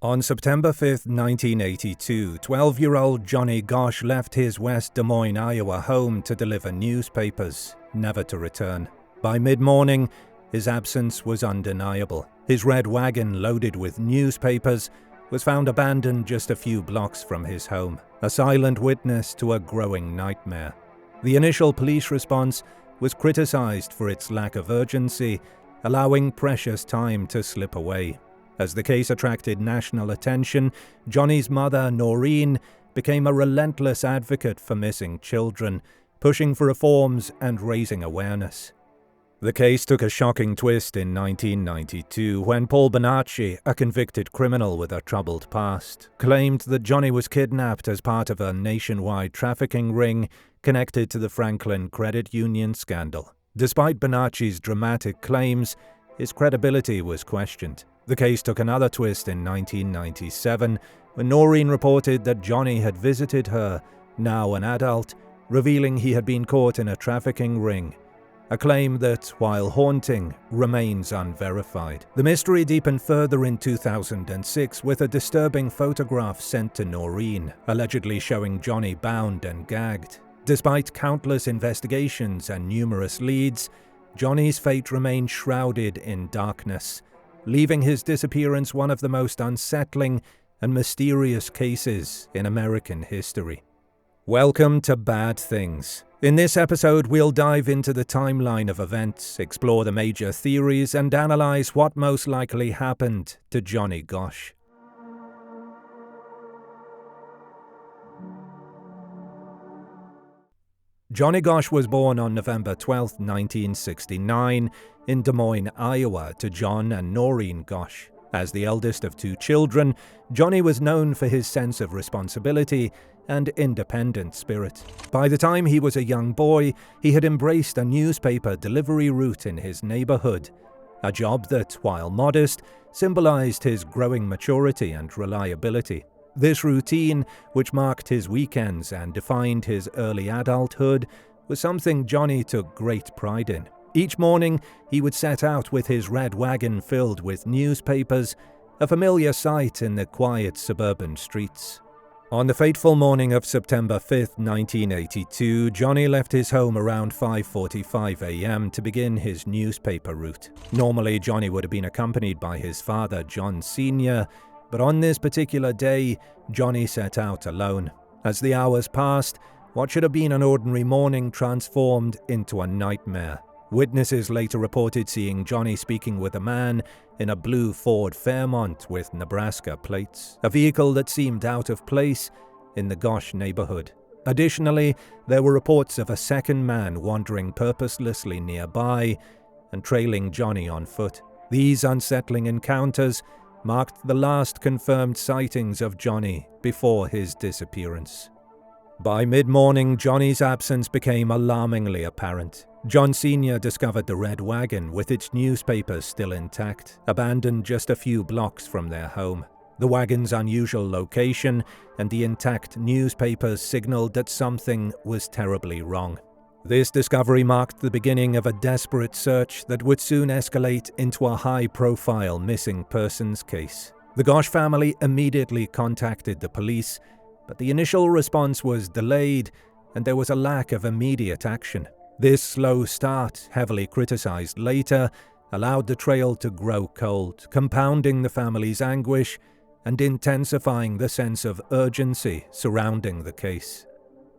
On September 5, 1982, 12-year-old Johnny Gosch left his West Des Moines, Iowa home to deliver newspapers, never to return. By mid-morning, his absence was undeniable. His red wagon loaded with newspapers was found abandoned just a few blocks from his home, a silent witness to a growing nightmare. The initial police response was criticized for its lack of urgency, allowing precious time to slip away. As the case attracted national attention, Johnny's mother, Noreen, became a relentless advocate for missing children, pushing for reforms and raising awareness. The case took a shocking twist in 1992 when Paul Bonacci, a convicted criminal with a troubled past, claimed that Johnny was kidnapped as part of a nationwide trafficking ring connected to the Franklin Credit Union scandal. Despite Bonacci's dramatic claims, his credibility was questioned. The case took another twist in 1997 when Noreen reported that Johnny had visited her, now an adult, revealing he had been caught in a trafficking ring, a claim that, while haunting, remains unverified. The mystery deepened further in 2006 with a disturbing photograph sent to Noreen, allegedly showing Johnny bound and gagged. Despite countless investigations and numerous leads, Johnny's fate remained shrouded in darkness, leaving his disappearance one of the most unsettling and mysterious cases in American history. Welcome to Bad Things. In this episode, we'll dive into the timeline of events, explore the major theories, and analyze what most likely happened to Johnny Gosch. Johnny Gosch was born on November 12, 1969, in Des Moines, Iowa, to John and Noreen Gosch. As the eldest of two children, Johnny was known for his sense of responsibility and independent spirit. By the time he was a young boy, he had embraced a newspaper delivery route in his neighborhood, a job that, while modest, symbolized his growing maturity and reliability. This routine, which marked his weekends and defined his early adulthood, was something Johnny took great pride in. Each morning, he would set out with his red wagon filled with newspapers, a familiar sight in the quiet suburban streets. On the fateful morning of September 5, 1982, Johnny left his home around 5:45 a.m. to begin his newspaper route. Normally, Johnny would have been accompanied by his father, John Sr., but on this particular day, Johnny set out alone. As the hours passed, what should have been an ordinary morning transformed into a nightmare. Witnesses later reported seeing Johnny speaking with a man in a blue Ford Fairmont with Nebraska plates, a vehicle that seemed out of place in the Gosch neighborhood. Additionally, there were reports of a second man wandering purposelessly nearby and trailing Johnny on foot. These unsettling encounters marked the last confirmed sightings of Johnny before his disappearance. By mid-morning, Johnny's absence became alarmingly apparent. John Sr. discovered the red wagon with its newspapers still intact, abandoned just a few blocks from their home. The wagon's unusual location and the intact newspapers signaled that something was terribly wrong. This discovery marked the beginning of a desperate search that would soon escalate into a high-profile missing persons case. The Gosch family immediately contacted the police, but the initial response was delayed and there was a lack of immediate action. This slow start, heavily criticized later, allowed the trail to grow cold, compounding the family's anguish and intensifying the sense of urgency surrounding the case.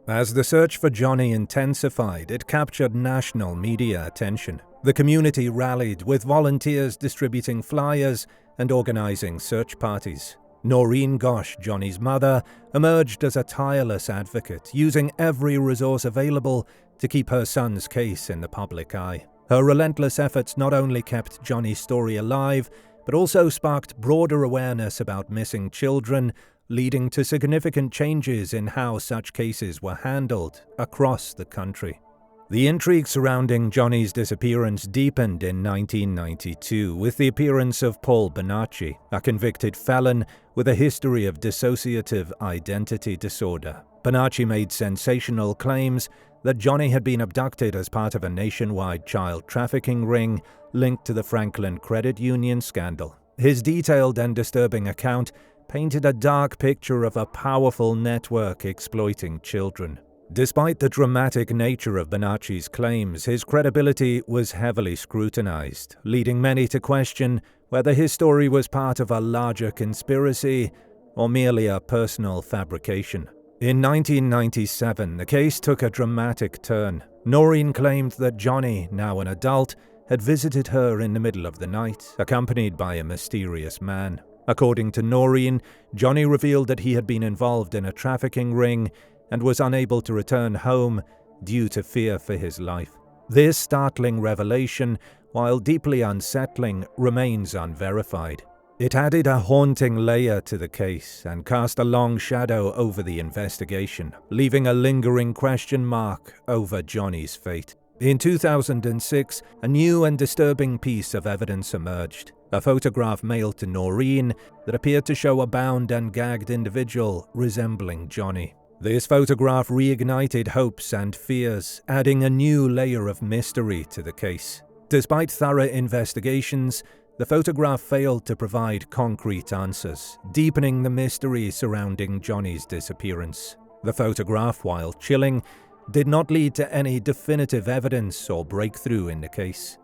As the search for Johnny intensified, it captured national media attention. The community rallied, with volunteers distributing flyers and organizing search parties. Noreen Gosch, Johnny's mother, emerged as a tireless advocate, using every resource available to keep her son's case in the public eye. Her relentless efforts not only kept Johnny's story alive, but also sparked broader awareness about missing children, leading to significant changes in how such cases were handled across the country. The intrigue surrounding Johnny's disappearance deepened in 1992 with the appearance of Paul Bonacci, a convicted felon with a history of dissociative identity disorder. Bonacci made sensational claims that Johnny had been abducted as part of a nationwide child trafficking ring linked to the Franklin Credit Union scandal. His detailed and disturbing account painted a dark picture of a powerful network exploiting children. Despite the dramatic nature of Bonacci's claims, his credibility was heavily scrutinized, leading many to question whether his story was part of a larger conspiracy or merely a personal fabrication. In 1997, the case took a dramatic turn. Noreen claimed that Johnny, now an adult, had visited her in the middle of the night, accompanied by a mysterious man. According to Noreen, Johnny revealed that he had been involved in a trafficking ring and was unable to return home due to fear for his life. This startling revelation, while deeply unsettling, remains unverified. It added a haunting layer to the case and cast a long shadow over the investigation, leaving a lingering question mark over Johnny's fate. In 2006, a new and disturbing piece of evidence emerged. A photograph mailed to Noreen that appeared to show a bound and gagged individual resembling Johnny. This photograph reignited hopes and fears, adding a new layer of mystery to the case. Despite thorough investigations, the photograph failed to provide concrete answers, deepening the mystery surrounding Johnny's disappearance. The photograph, while chilling, did not lead to any definitive evidence or breakthrough in the case.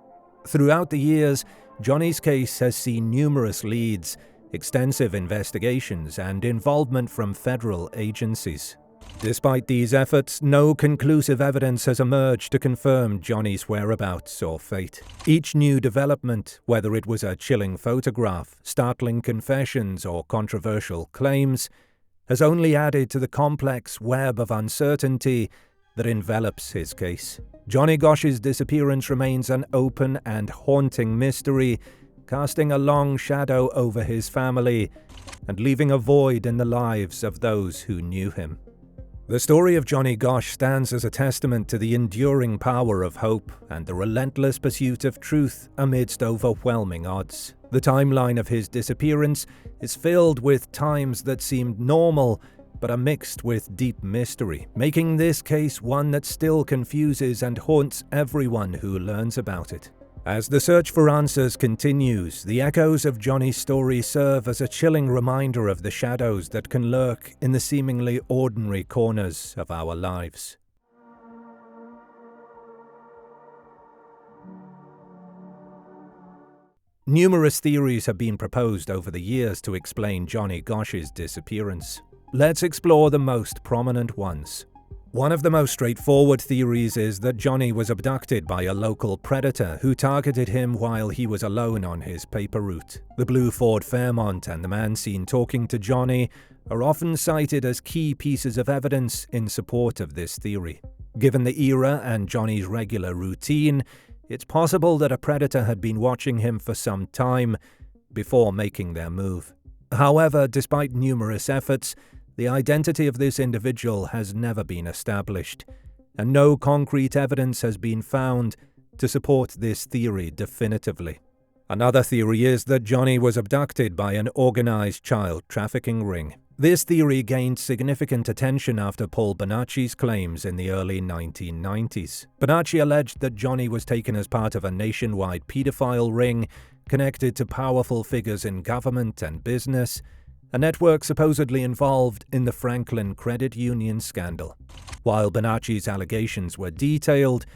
Throughout the years, Johnny's case has seen numerous leads, extensive investigations, and involvement from federal agencies. Despite these efforts, no conclusive evidence has emerged to confirm Johnny's whereabouts or fate. Each new development, whether it was a chilling photograph, startling confessions, or controversial claims, has only added to the complex web of uncertainty that envelops his case. Johnny Gosch's disappearance remains an open and haunting mystery, casting a long shadow over his family and leaving a void in the lives of those who knew him. The story of Johnny Gosch stands as a testament to the enduring power of hope and the relentless pursuit of truth amidst overwhelming odds. The timeline of his disappearance is filled with times that seemed normal, but are mixed with deep mystery, making this case one that still confuses and haunts everyone who learns about it. As the search for answers continues, the echoes of Johnny's story serve as a chilling reminder of the shadows that can lurk in the seemingly ordinary corners of our lives. Numerous theories have been proposed over the years to explain Johnny Gosch's disappearance. Let's explore the most prominent ones. One of the most straightforward theories is that Johnny was abducted by a local predator who targeted him while he was alone on his paper route. The blue Ford Fairmont and the man seen talking to Johnny are often cited as key pieces of evidence in support of this theory. Given the era and Johnny's regular routine, it's possible that a predator had been watching him for some time before making their move. However, despite numerous efforts, the identity of this individual has never been established, and no concrete evidence has been found to support this theory definitively. Another theory is that Johnny was abducted by an organized child trafficking ring. This theory gained significant attention after Paul Bonacci's claims in the early 1990s. Bonacci alleged that Johnny was taken as part of a nationwide pedophile ring connected to powerful figures in government and business, a network supposedly involved in the Franklin Credit Union scandal. While Bonacci's allegations were detailed,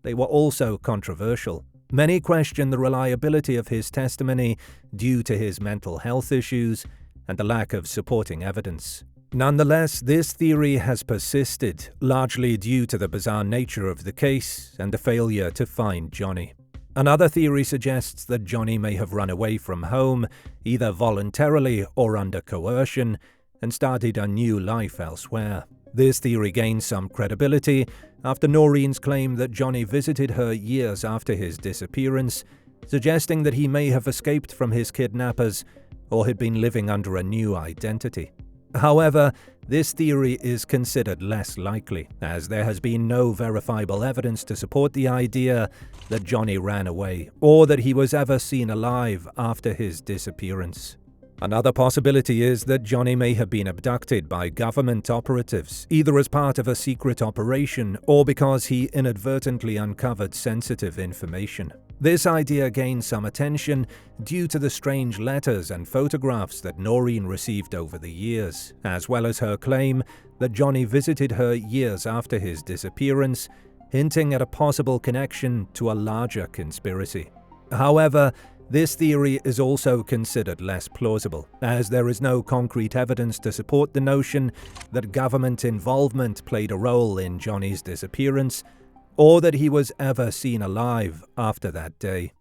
they were also controversial. Many questioned the reliability of his testimony due to his mental health issues and the lack of supporting evidence. Nonetheless, this theory has persisted, largely due to the bizarre nature of the case and the failure to find Johnny. Another theory suggests that Johnny may have run away from home, either voluntarily or under coercion, and started a new life elsewhere. This theory gained some credibility after Noreen's claim that Johnny visited her years after his disappearance, suggesting that he may have escaped from his kidnappers or had been living under a new identity. However, this theory is considered less likely, as there has been no verifiable evidence to support the idea that Johnny ran away or that he was ever seen alive after his disappearance. Another possibility is that Johnny may have been abducted by government operatives, either as part of a secret operation or because he inadvertently uncovered sensitive information. This idea gained some attention due to the strange letters and photographs that Noreen received over the years, as well as her claim that Johnny visited her years after his disappearance, hinting at a possible connection to a larger conspiracy. However, this theory is also considered less plausible, as there is no concrete evidence to support the notion that government involvement played a role in Johnny's disappearance, or that he was ever seen alive after that day.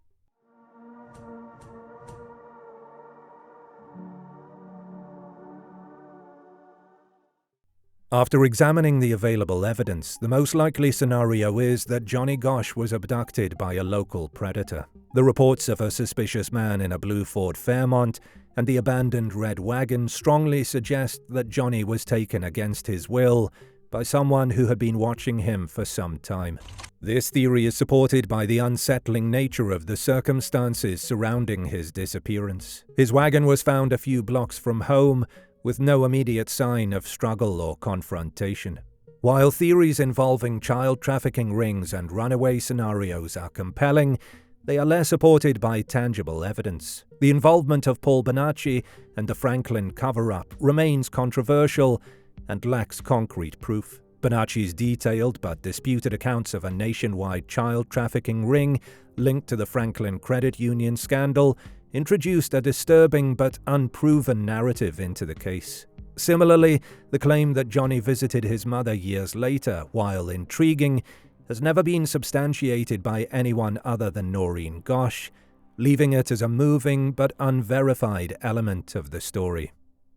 After examining the available evidence, the most likely scenario is that Johnny Gosch was abducted by a local predator. The reports of a suspicious man in a blue Ford Fairmont and the abandoned red wagon strongly suggest that Johnny was taken against his will by someone who had been watching him for some time. This theory is supported by the unsettling nature of the circumstances surrounding his disappearance. His wagon was found a few blocks from home, with no immediate sign of struggle or confrontation. While theories involving child trafficking rings and runaway scenarios are compelling, they are less supported by tangible evidence. The involvement of Paul Bonacci and the Franklin cover-up remains controversial and lacks concrete proof. Bonacci's detailed but disputed accounts of a nationwide child trafficking ring linked to the Franklin Credit Union scandal introduced a disturbing but unproven narrative into the case. Similarly, the claim that Johnny visited his mother years later, while intriguing, has never been substantiated by anyone other than Noreen Gosch, leaving it as a moving but unverified element of the story.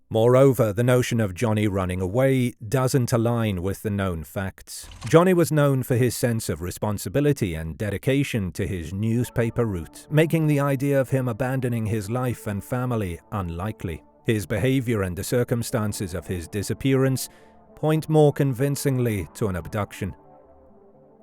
Moreover, the notion of Johnny running away doesn't align with the known facts. Johnny was known for his sense of responsibility and dedication to his newspaper route, making the idea of him abandoning his life and family unlikely. His behavior and the circumstances of his disappearance point more convincingly to an abduction.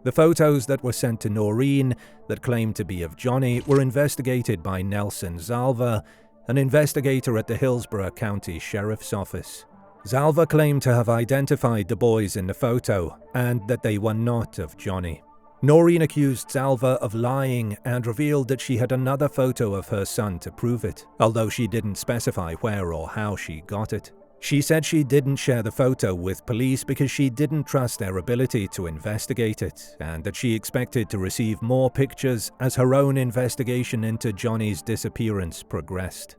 The photos that were sent to Noreen that claimed to be of Johnny were investigated by Nelson Zalva, an investigator at the Hillsborough County Sheriff's Office. Zalva claimed to have identified the boys in the photo and that they were not of Johnny. Noreen accused Zalva of lying and revealed that she had another photo of her son to prove it, although she didn't specify where or how she got it. She said she didn't share the photo with police because she didn't trust their ability to investigate it, and that she expected to receive more pictures as her own investigation into Johnny's disappearance progressed.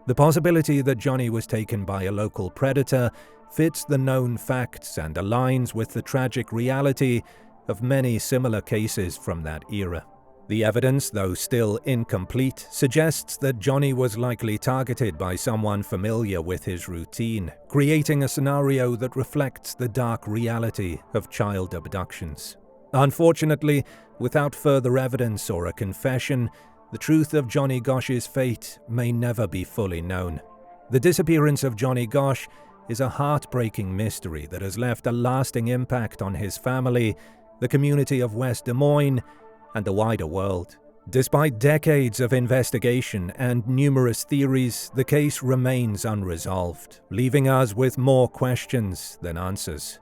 The possibility that Johnny was taken by a local predator fits the known facts and aligns with the tragic reality of many similar cases from that era. The evidence, though still incomplete, suggests that Johnny was likely targeted by someone familiar with his routine, creating a scenario that reflects the dark reality of child abductions. Unfortunately, without further evidence or a confession, the truth of Johnny Gosch's fate may never be fully known. The disappearance of Johnny Gosch is a heartbreaking mystery that has left a lasting impact on his family, the community of West Des Moines, and the wider world. Despite decades of investigation and numerous theories, the case remains unresolved, leaving us with more questions than answers.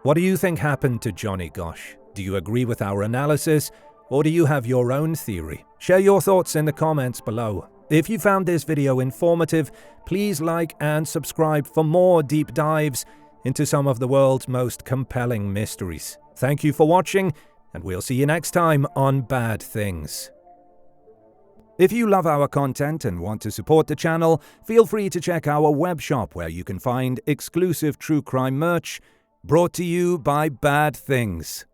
What do you think happened to Johnny Gosch? Do you agree with our analysis, or do you have your own theory? Share your thoughts in the comments below. If you found this video informative, please like and subscribe for more deep dives into some of the world's most compelling mysteries. Thank you for watching, and we'll see you next time on Bad Things. If you love our content and want to support the channel, feel free to check our web shop where you can find exclusive true crime merch brought to you by Bad Things.